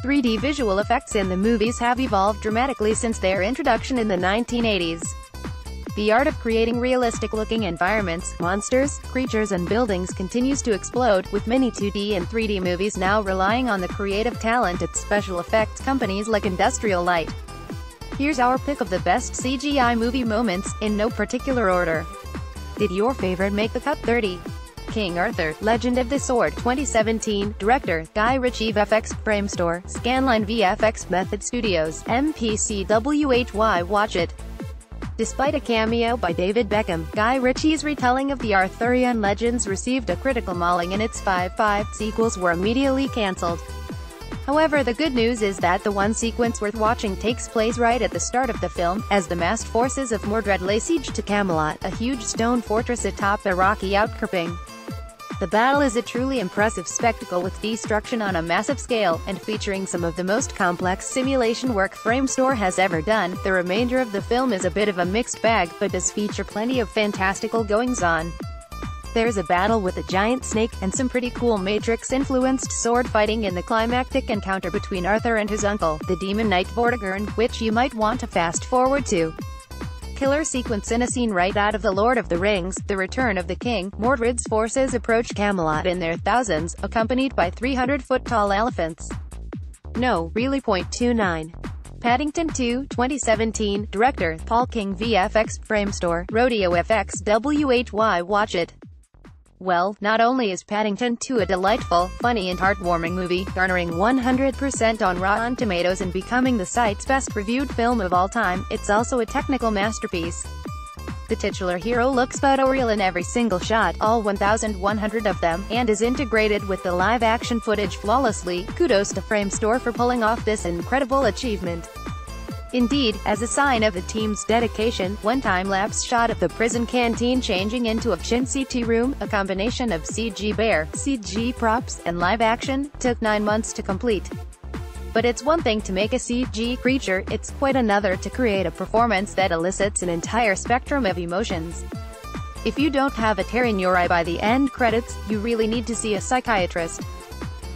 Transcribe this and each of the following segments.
3D visual effects in the movies have evolved dramatically since their introduction in the 1980s. The art of creating realistic-looking environments, monsters, creatures and buildings continues to explode, with many 2D and 3D movies now relying on the creative talent at special effects companies like Industrial Light. Here's our pick of the best CGI movie moments, in no particular order. Did your favorite make the cut? 30. King Arthur, Legend of the Sword, 2017, Director, Guy Ritchie, VFX, Framestore, Scanline VFX, Method Studios, MPCWHY. Watch it. Despite a cameo by David Beckham, Guy Ritchie's retelling of the Arthurian legends received a critical mauling and its 5 sequels were immediately cancelled. However, the good news is that the one sequence worth watching takes place right at the start of the film, as the massed forces of Mordred lay siege to Camelot, a huge stone fortress atop a rocky outcropping. The battle is a truly impressive spectacle with destruction on a massive scale, and featuring some of the most complex simulation work Framestore has ever done. The remainder of the film is a bit of a mixed bag, but does feature plenty of fantastical goings-on. There's a battle with a giant snake, and some pretty cool Matrix-influenced sword fighting in the climactic encounter between Arthur and his uncle, the demon knight Vortigern, which you might want to fast-forward to. Killer sequence in a scene right out of The Lord of the Rings, The Return of the King. Mordred's forces approach Camelot in their thousands, accompanied by 300-foot-tall elephants. No, really. 29. Paddington 2, 2017, Director, Paul King, VFX, Framestore, Rodeo FX, WHY. Watch it. Well, not only is Paddington 2 a delightful, funny and heartwarming movie, garnering 100% on Rotten Tomatoes and becoming the site's best-reviewed film of all time, it's also a technical masterpiece. The titular hero looks photoreal in every single shot, all 1,100 of them, and is integrated with the live-action footage flawlessly. Kudos to Framestore for pulling off this incredible achievement. Indeed, as a sign of the team's dedication, one time-lapse shot of the prison canteen changing into a chintzy room, a combination of CG bear, CG props, and live action, took 9 months to complete. But it's one thing to make a CG creature, it's quite another to create a performance that elicits an entire spectrum of emotions. If you don't have a tear in your eye by the end credits, you really need to see a psychiatrist.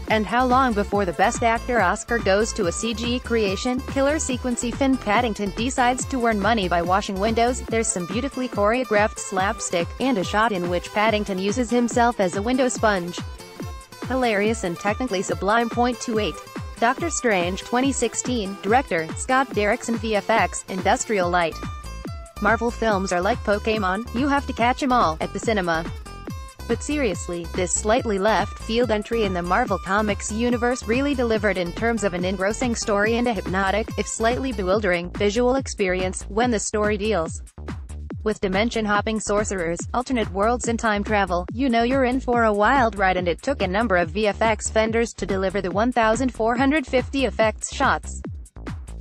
And how long before the Best Actor Oscar goes to a CG creation? Killer sequence. Finn Paddington decides to earn money by washing windows. There's some beautifully choreographed slapstick, and a shot in which Paddington uses himself as a window sponge. Hilarious and technically sublime. 28. Doctor Strange, 2016, Director, Scott Derrickson, VFX, Industrial Light. Marvel films are like Pokémon, you have to catch 'em all, at the cinema. But seriously, this slightly left-field entry in the Marvel Comics universe really delivered in terms of an engrossing story and a hypnotic, if slightly bewildering, visual experience, when the story deals with dimension-hopping sorcerers, alternate worlds and time travel. You know you're in for a wild ride, and it took a number of VFX vendors to deliver the 1,450 effects shots.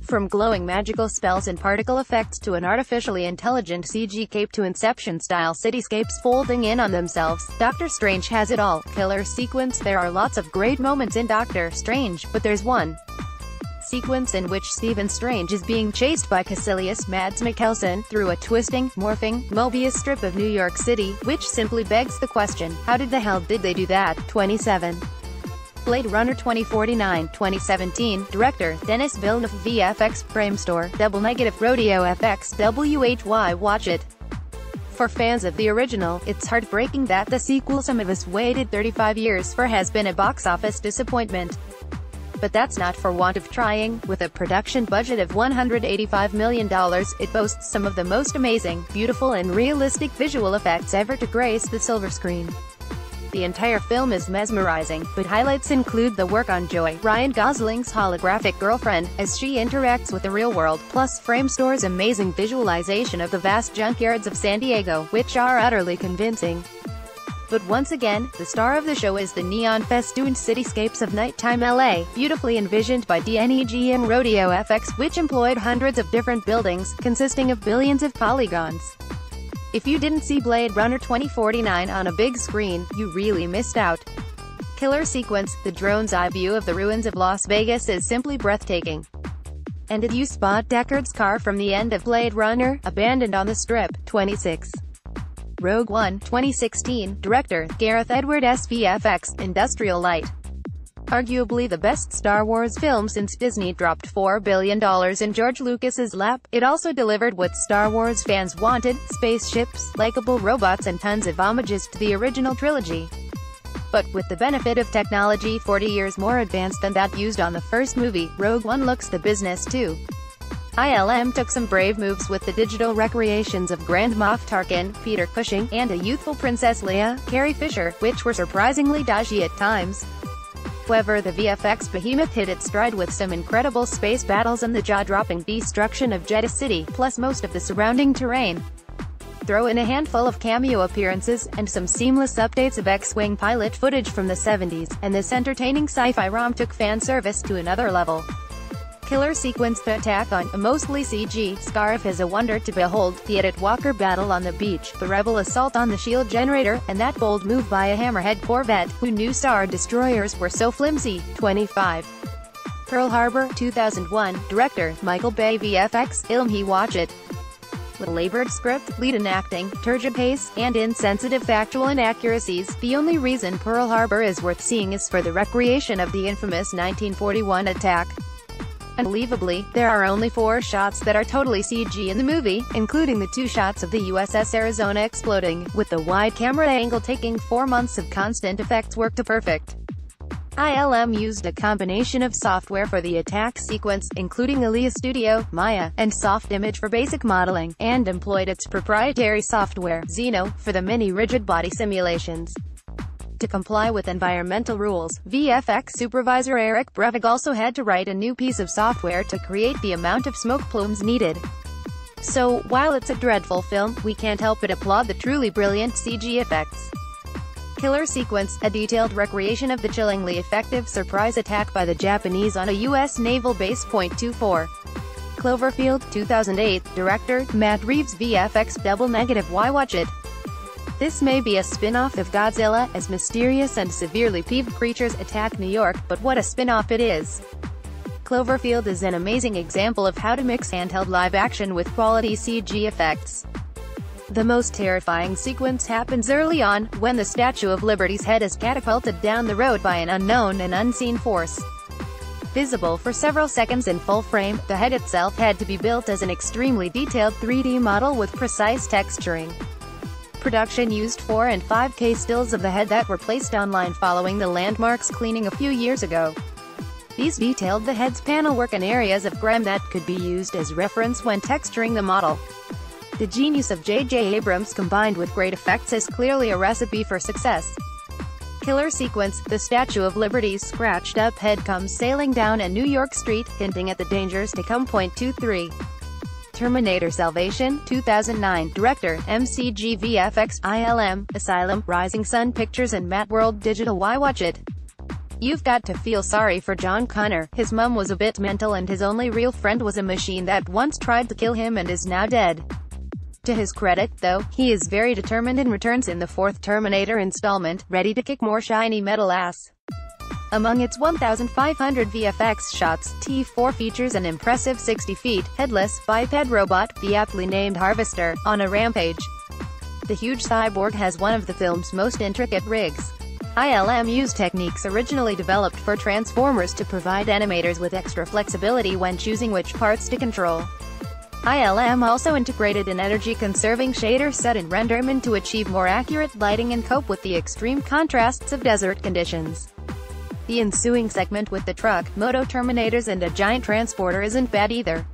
From glowing magical spells and particle effects to an artificially intelligent CG cape to Inception-style cityscapes folding in on themselves, Doctor Strange has it all. Killer sequence. There are lots of great moments in Doctor Strange, but there's one sequence in which Stephen Strange is being chased by Caecilius Mads Mikkelsen through a twisting, morphing, Mobius strip of New York City, which simply begs the question, how did the hell did they do that? 27. Blade Runner 2049, 2017, Director, Denis Villeneuve, VFX, Framestore, Double Negative, Rodeo FX, WHY. Watch it. For fans of the original, it's heartbreaking that the sequel some of us waited 35 years for has been a box office disappointment. But that's not for want of trying. With a production budget of $185 million, it boasts some of the most amazing, beautiful and realistic visual effects ever to grace the silver screen. The entire film is mesmerizing, but highlights include the work on Joy, Ryan Gosling's holographic girlfriend, as she interacts with the real world, plus Framestore's amazing visualization of the vast junkyards of San Diego, which are utterly convincing. But once again, the star of the show is the neon-festooned cityscapes of nighttime LA, beautifully envisioned by DNEG and Rodeo FX, which employed hundreds of different buildings, consisting of billions of polygons. If you didn't see Blade Runner 2049 on a big screen, you really missed out. Killer sequence. The drone's eye view of the ruins of Las Vegas is simply breathtaking. And did you spot Deckard's car from the end of Blade Runner, abandoned on the Strip? 26. Rogue One, 2016, Director, Gareth Edward, VFX, Industrial Light. Arguably the best Star Wars film since Disney dropped $4 billion in George Lucas's lap, it also delivered what Star Wars fans wanted: spaceships, likable robots and tons of homages to the original trilogy. But with the benefit of technology 40 years more advanced than that used on the first movie, Rogue One looks the business too. ILM took some brave moves with the digital recreations of Grand Moff Tarkin, Peter Cushing, and a youthful Princess Leia, Carrie Fisher, which were surprisingly dodgy at times. However, the VFX behemoth hit its stride with some incredible space battles and the jaw-dropping destruction of Jedha City, plus most of the surrounding terrain. Throw in a handful of cameo appearances, and some seamless updates of X-Wing pilot footage from the 70s, and this entertaining sci-fi rom took fan service to another level. Killer sequence: the attack on a mostly CG Scarif is a wonder to behold, the Edit Walker battle on the beach, the rebel assault on the shield generator, and that bold move by a Hammerhead Corvette, who knew Star Destroyers were so flimsy. 25. Pearl Harbor, 2001, director, Michael Bay. VFX, Ilmhi watch it. With a labored script, lead-in acting, turgid pace, and insensitive factual inaccuracies, the only reason Pearl Harbor is worth seeing is for the recreation of the infamous 1941 attack. Unbelievably, there are only 4 shots that are totally CG in the movie, including the 2 shots of the USS Arizona exploding, with the wide camera angle taking 4 months of constant effects work to perfect. ILM used a combination of software for the attack sequence, including Alia Studio, Maya, and Soft Image for basic modeling, and employed its proprietary software, Xeno, for the mini-rigid body simulations. To comply with environmental rules, VFX supervisor Eric Brevig also had to write a new piece of software to create the amount of smoke plumes needed. So, while it's a dreadful film, we can't help but applaud the truly brilliant CG effects. Killer sequence: a detailed recreation of the chillingly effective surprise attack by the Japanese on a U.S. naval base. 24. Cloverfield, 2008, director, Matt Reeves. VFX, double negative. Why watch it? This may be a spin-off of Godzilla, as mysterious and severely peeved creatures attack New York, but what a spin-off it is. Cloverfield is an amazing example of how to mix handheld live action with quality CG effects. The most terrifying sequence happens early on, when the Statue of Liberty's head is catapulted down the road by an unknown and unseen force. Visible for several seconds in full frame, the head itself had to be built as an extremely detailed 3D model with precise texturing. Production used 4 and 5K stills of the head that were placed online following the Landmarks cleaning a few years ago. These detailed the head's panel work in areas of grime that could be used as reference when texturing the model. The genius of J.J. Abrams combined with great effects is clearly a recipe for success. Killer sequence: the Statue of Liberty's scratched-up head comes sailing down a New York street, hinting at the dangers to come. 23. Terminator Salvation, 2009, director, MCG. VFX, ILM, Asylum, Rising Sun Pictures and Matt World Digital. Why watch it? You've got to feel sorry for John Connor. His mum was a bit mental and his only real friend was a machine that once tried to kill him and is now dead. To his credit, though, he is very determined and returns in the 4th Terminator installment, ready to kick more shiny metal ass. Among its 1,500 VFX shots, T4 features an impressive 60 feet, headless, biped robot, the aptly named Harvester, on a rampage. The huge cyborg has one of the film's most intricate rigs. ILM used techniques originally developed for Transformers to provide animators with extra flexibility when choosing which parts to control. ILM also integrated an energy-conserving shader set in Renderman to achieve more accurate lighting and cope with the extreme contrasts of desert conditions. The ensuing segment with the truck, Moto Terminators and a giant transporter isn't bad either.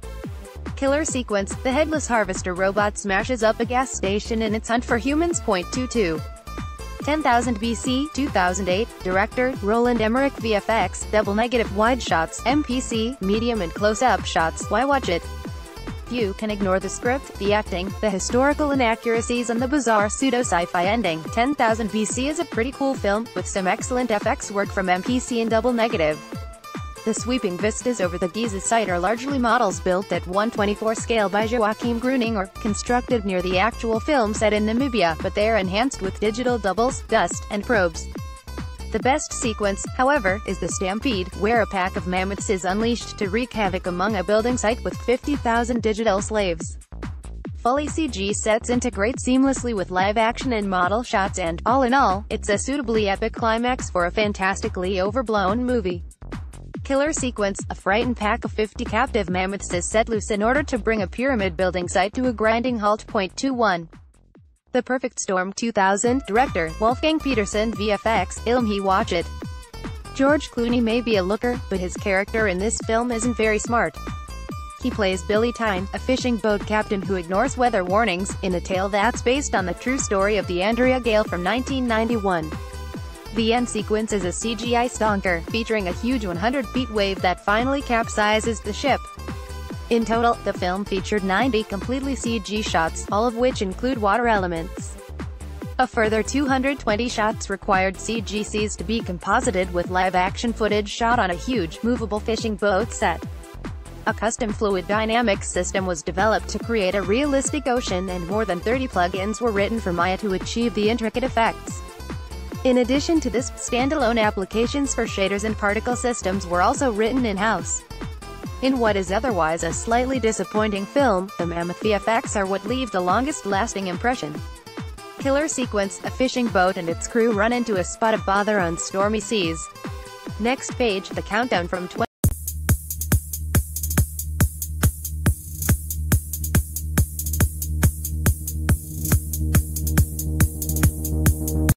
Killer sequence: the headless harvester robot smashes up a gas station in its hunt for humans. 22. 10,000 BC, 2008, director, Roland Emmerich. VFX, double negative wide shots, MPC, medium and close-up shots. Why watch it? You can ignore the script, the acting, the historical inaccuracies and the bizarre pseudo-sci-fi ending. 10,000 BC is a pretty cool film, with some excellent FX work from MPC and double negative. The sweeping vistas over the Giza site are largely models built at 1/24 scale by Joachim Gruning or constructed near the actual film set in Namibia, but they are enhanced with digital doubles, dust, and probes. The best sequence, however, is the Stampede, where a pack of mammoths is unleashed to wreak havoc among a building site with 50,000 digital slaves. fully CG sets integrate seamlessly with live action and model shots and, all in all, it's a suitably epic climax for a fantastically overblown movie. Killer sequence: a frightened pack of 50 captive mammoths is set loose in order to bring a pyramid-building site to a grinding halt. 21. The Perfect Storm 2000, director, Wolfgang Petersen, VFX, Ilmhi Watch It. George Clooney may be a looker, but his character in this film isn't very smart. He plays Billy Tyne, a fishing boat captain who ignores weather warnings, in a tale that's based on the true story of the Andrea Gale from 1991. The end sequence is a CGI stonker, featuring a huge 100-feet wave that finally capsizes the ship. In total, the film featured 90 completely CG shots, all of which include water elements. A further 220 shots required CGCs to be composited with live-action footage shot on a huge, movable fishing boat set. A custom fluid dynamics system was developed to create a realistic ocean, and more than 30 plugins were written for Maya to achieve the intricate effects. In addition to this, standalone applications for shaders and particle systems were also written in-house. In what is otherwise a slightly disappointing film, the mammoth VFX are what leave the longest-lasting impression. Killer sequence: a fishing boat and its crew run into a spot of bother on stormy seas. Next page, the countdown from 20